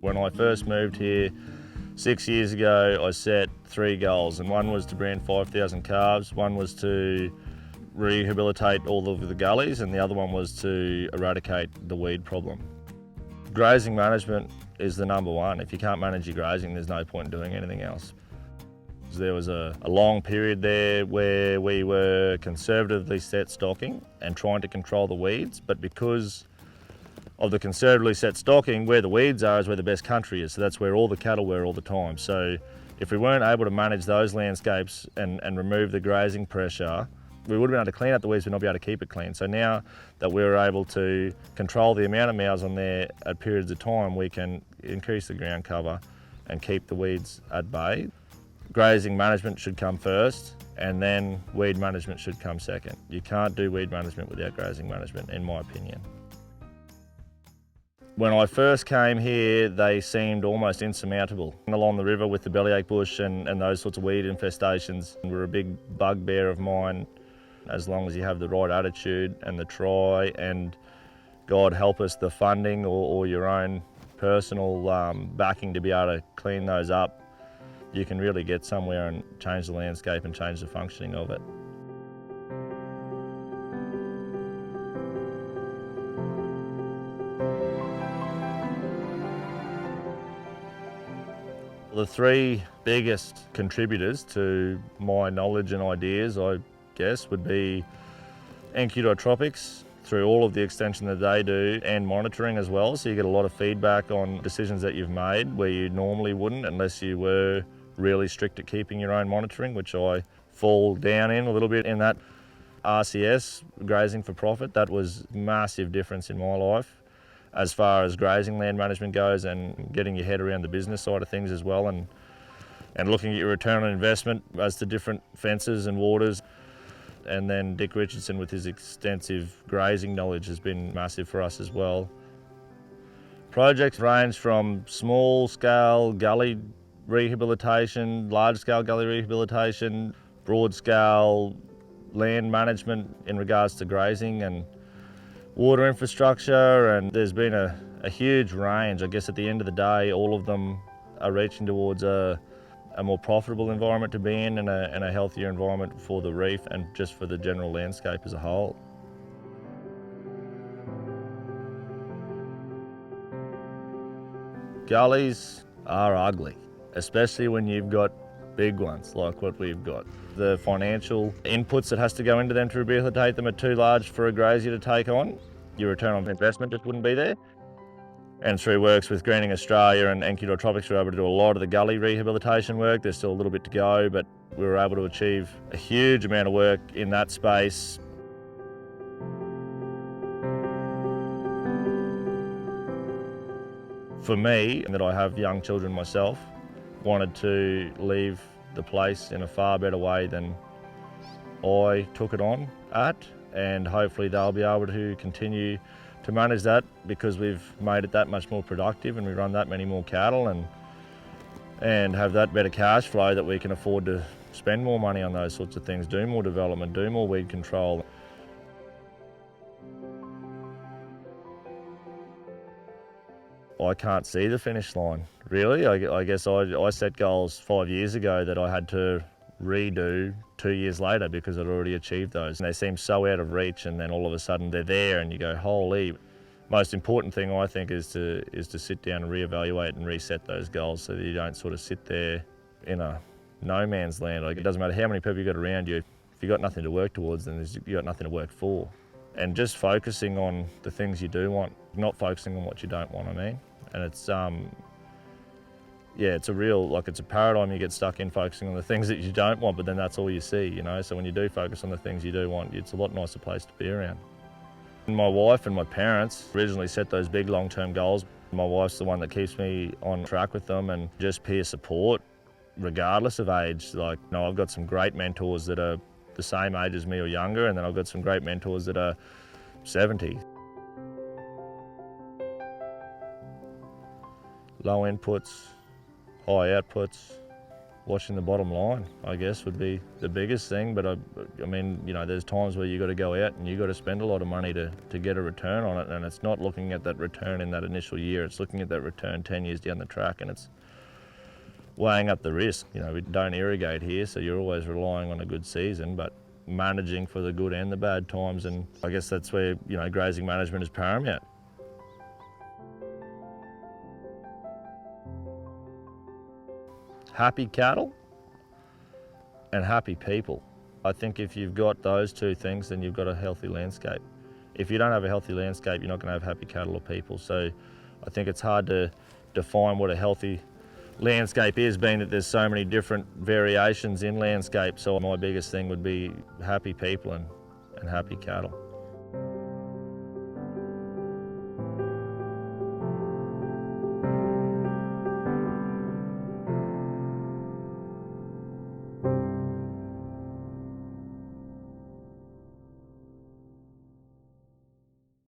When I first moved here 6 years ago, I set 3 goals, and one was to brand 5,000 calves, one was to rehabilitate all of the gullies, and the other one was to eradicate the weed problem. Grazing management is the number one. If you can't manage your grazing, there's no point in doing anything else. There was a long period there where we were conservatively set stocking and trying to control the weeds, but because of the conservatively set stocking, where the weeds are is where the best country is, so that's where all the cattle were all the time. So if we weren't able to manage those landscapes and remove the grazing pressure, we would have been able to clean up the weeds but not be able to keep it clean. So now that we're able to control the amount of mouths on there at periods of time, we can increase the ground cover and keep the weeds at bay. Grazing management should come first, and then weed management should come second. You can't do weed management without grazing management, in my opinion. When I first came here, they seemed almost insurmountable. Along the river with the bellyache bush and those sorts of weed infestations were a big bugbear of mine. As long as you have the right attitude and the try, and God help us, the funding or your own personal backing to be able to clean those up, you can really get somewhere and change the landscape and change the functioning of it. The 3 biggest contributors to my knowledge and ideas, I guess, would be Tropics through all of the extension that they do, and monitoring as well. So you get a lot of feedback on decisions that you've made where you normally wouldn't unless you were really strict at keeping your own monitoring, which I fall down in a little bit in that. RCS, Grazing for Profit, that was a massive difference in my life as far as grazing land management goes, and getting your head around the business side of things as well, and looking at your return on investment as to different fences and waters. And then Dick Richardson with his extensive grazing knowledge has been massive for us as well. Projects range from small scale gully rehabilitation, large scale gully rehabilitation, broad scale land management in regards to grazing and water infrastructure, and there's been a huge range. I guess at the end of the day, all of them are reaching towards a more profitable environment to be in, and a healthier environment for the reef and just for the general landscape as a whole. Gullies are ugly, especially when you've got big ones like what we've got. The financial inputs that has to go into them to rehabilitate them are too large for a grazier to take on. Your return on investment just wouldn't be there. And through works with Greening Australia and Tropics, we were able to do a lot of the gully rehabilitation work. There's still a little bit to go, but we were able to achieve a huge amount of work in that space. For me, and that I have young children myself, wanted to leave the place in a far better way than I took it on at, and hopefully they'll be able to continue to manage that because we've made it that much more productive and we run that many more cattle and have that better cash flow that we can afford to spend more money on those sorts of things, do more development, do more weed control. I can't see the finish line, really. I guess I set goals 5 years ago that I had to redo 2 years later because I'd already achieved those. And they seem so out of reach, and then all of a sudden they're there and you go, holy. Most important thing I think is to sit down and reevaluate and reset those goals so that you don't sort of sit there in a no man's land. Like, it doesn't matter how many people you've got around you, if you've got nothing to work towards, then you've got nothing to work for. And just focusing on the things you do want, not focusing on what you don't want, I mean. And it's it's a real, it's a paradigm you get stuck in, focusing on the things that you don't want, but then that's all you see, you know? So when you do focus on the things you do want, it's a lot nicer place to be around. My wife and my parents originally set those big long-term goals. My wife's the one that keeps me on track with them, and just peer support, regardless of age. I've got some great mentors that are the same age as me or younger, and then I've got some great mentors that are 70. Low inputs, high outputs, watching the bottom line, I guess, would be the biggest thing. But I mean, you know, there's times where you got to go out and you got to spend a lot of money to get a return on it, and it's not looking at that return in that initial year. It's looking at that return 10 years down the track, and it's weighing up the risk. You know, we don't irrigate here, so you're always relying on a good season, but managing for the good and the bad times, and I guess that's where, you know, grazing management is paramount. Happy cattle and happy people. I think if you've got those two things, then you've got a healthy landscape. If you don't have a healthy landscape, you're not going to have happy cattle or people. So I think it's hard to define what a healthy landscape is, being that there's so many different variations in landscape. So my biggest thing would be happy people and happy cattle.